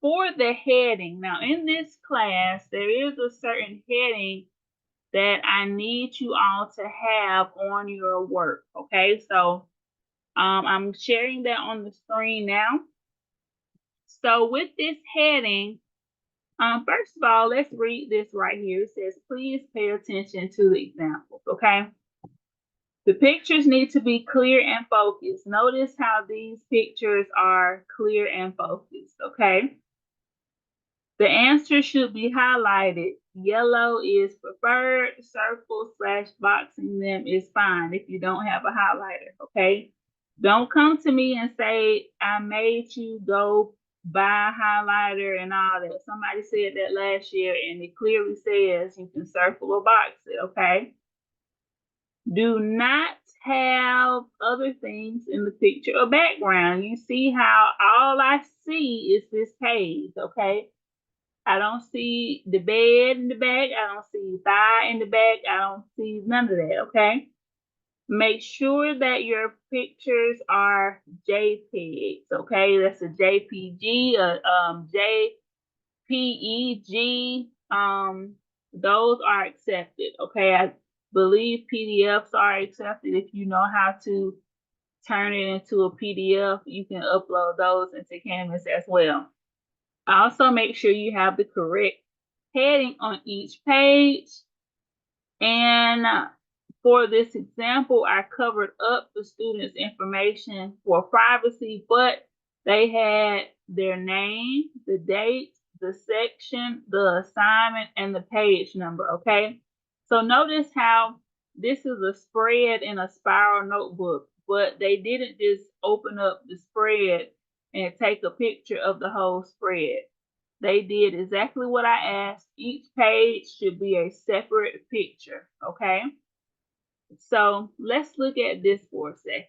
for the heading, now in this class, there is a certain heading that I need you all to have on your work. Okay, so I'm sharing that on the screen now. So with this heading, first of all, let's read this right here. It says, please pay attention to the examples, okay? The pictures need to be clear and focused. Notice how these pictures are clear and focused, okay? The answer should be highlighted. Yellow is preferred. Circle / boxing them is fine if you don't have a highlighter, okay? Don't come to me and say, I made you go buy a highlighter and all that. Somebody said that last year, and it clearly says you can circle or box it, okay? Do not have other things in the picture or background. You see how all I see is this page, okay? I don't see the bed in the back. I don't see thigh in the back. I don't see none of that, okay? Make sure that your pictures are JPEGs, okay? That's a JPG, JPEG. Those are accepted, okay? I believe PDFs are accepted. If you know how to turn it into a PDF, you can upload those into Canvas as well. Also, make sure you have the correct heading on each page. And for this example, I covered up the student's information for privacy, but they had their name, the date, the section, the assignment, and the page number, okay? So notice how this is a spread in a spiral notebook, but they didn't just open up the spread and take a picture of the whole spread. They did exactly what I asked. Each page should be a separate picture, okay? So let's look at this for a second.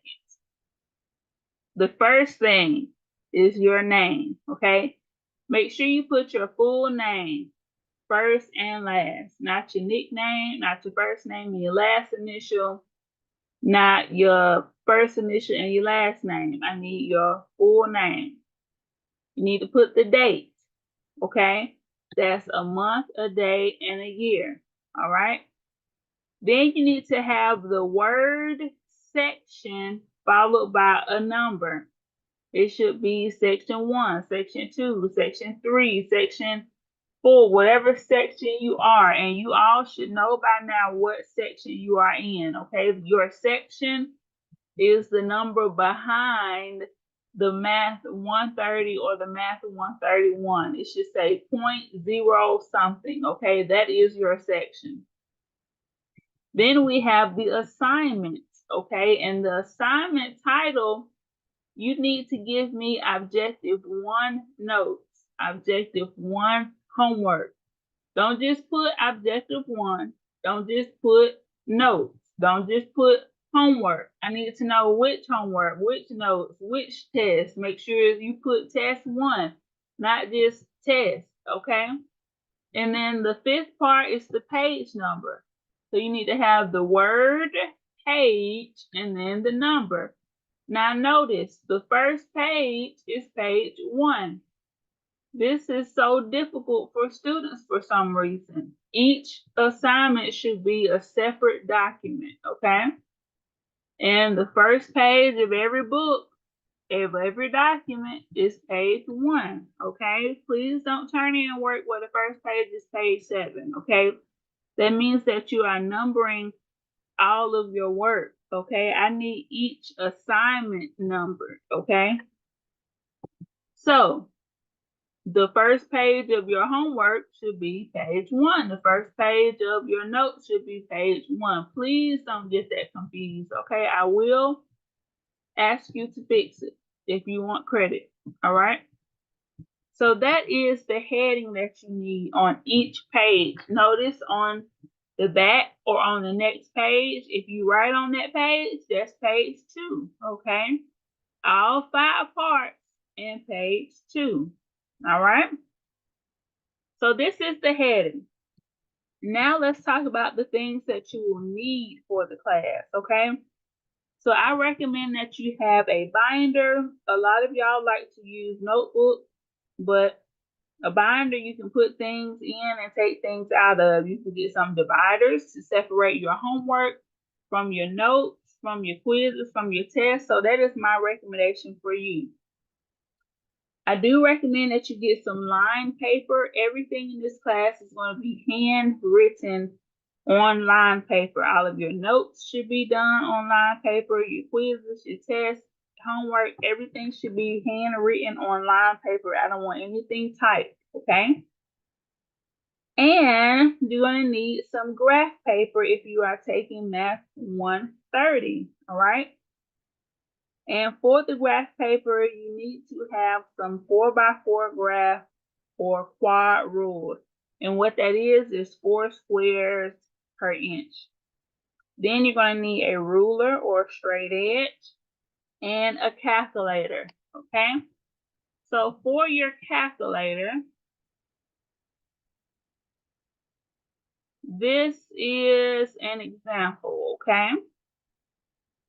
The first thing is your name, okay? Make sure you put your full name first and last, not your nickname, not your first name and your last initial, not your first initial and your last name. I need your full name. You need to put the date, okay? That's a month, a day, and a year, all right? Then you need to have the word section followed by a number. It should be section 1, section 2, section 3, section 4, whatever section you are. And you all should know by now what section you are in, okay? Your section is the number behind the math 130 or the math 131. It should say 0.0 something, okay? That is your section. Then we have the assignments, okay? And the assignment title, you need to give me objective 1 notes, objective 1 homework. Don't just put objective 1. Don't just put notes. Don't just put homework. I need to know which homework, which notes, which test. Make sure you put test 1, not just test, okay? And then the 5th part is the page number. So you need to have the word, page, and then the number. Now notice the first page is page 1. This is so difficult for students for some reason. Each assignment should be a separate document, okay? And the first page of every book, of every document, is page 1, okay? Please don't turn in work where the first page is page 7, okay? That means that you are numbering all of your work, okay? I need each assignment numbered, okay? So the first page of your homework should be page 1. The first page of your notes should be page 1. Please don't get that confused, okay? I will ask you to fix it if you want credit, all right? So that is the heading that you need on each page. Notice on the back or on the next page, if you write on that page, that's page 2, okay? All 5 parts in page 2, all right? So this is the heading. Now let's talk about the things that you will need for the class, okay? So I recommend that you have a binder. A lot of y'all like to use notebooks, but A binder you can put things in and take things out of. You can get some dividers to separate your homework from your notes, from your quizzes, from your tests. So that is my recommendation for you. I do recommend that you get some lined paper. Everything in this class is going to be handwritten on lined paper. All of your notes should be done on lined paper. Your quizzes, your tests, homework, everything should be handwritten on lined paper. I don't want anything typed, okay? And you're going to need some graph paper if you are taking Math 130, all right? And for the graph paper, you need to have some 4x4 graph or quad rule. And what that is 4 squares per inch. Then you're going to need a ruler or straight edge and a calculator, okay? So for your calculator, this is an example, okay?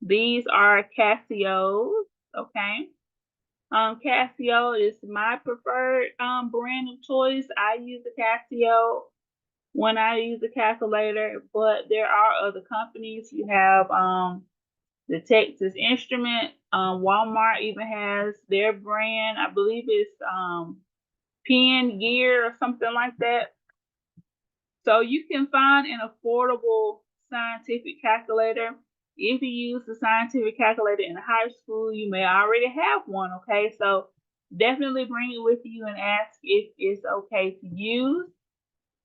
These are Casios, okay? Casio is my preferred brand of choice. I use the Casio when I use the calculator, but there are other companies. You have the Texas Instrument. Walmart even has their brand. I believe it's Pen Gear or something like that. So you can find an affordable scientific calculator. If you use the scientific calculator in high school, you may already have one, okay? So definitely bring it with you and ask if it's okay to use.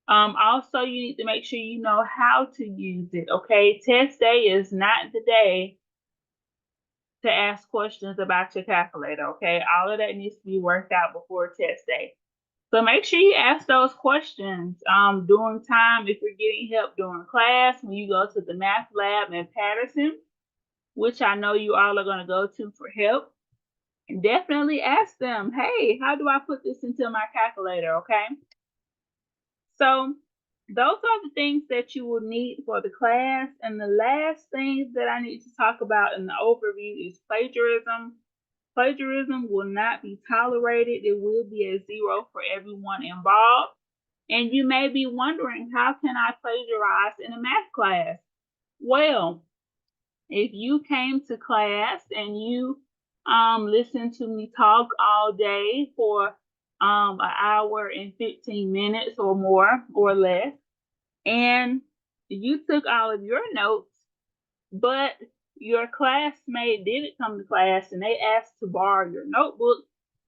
Also, you need to make sure you know how to use it, okay? Test day is not the day to ask questions about your calculator, okay? All of that needs to be worked out before test day. So make sure you ask those questions during time if you're getting help during class, when you go to the math lab in Patterson, which I know you all are going to go to for help. And definitely ask them, hey, how do I put this into my calculator, okay? So those are the things that you will need for the class. And the last thing that I need to talk about in the overview is plagiarism. Plagiarism will not be tolerated. It will be a 0 for everyone involved. And you may be wondering, how can I plagiarize in a math class? Well, if you came to class and you listened to me talk all day for an hour and 15 minutes or more or less, and you took all of your notes, but your classmate didn't come to class and they asked to borrow your notebook,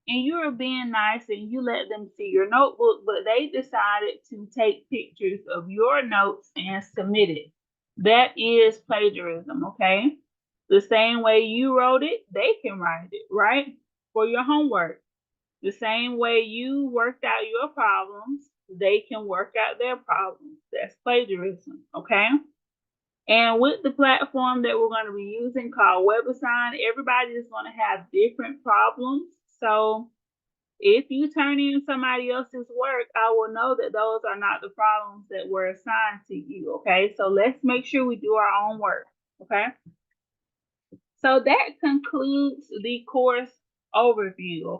and you were being nice and you let them see your notebook, but they decided to take pictures of your notes and submit it. That is plagiarism, okay? The same way you wrote it, they can write it, right? For your homework. The same way you worked out your problems, they can work out their problems. That's plagiarism, okay? And with the platform that we're going to be using called WebAssign, everybody is going to have different problems. So if you turn in somebody else's work, I will know that those are not the problems that were assigned to you, okay? So let's make sure we do our own work, okay? So that concludes the course overview.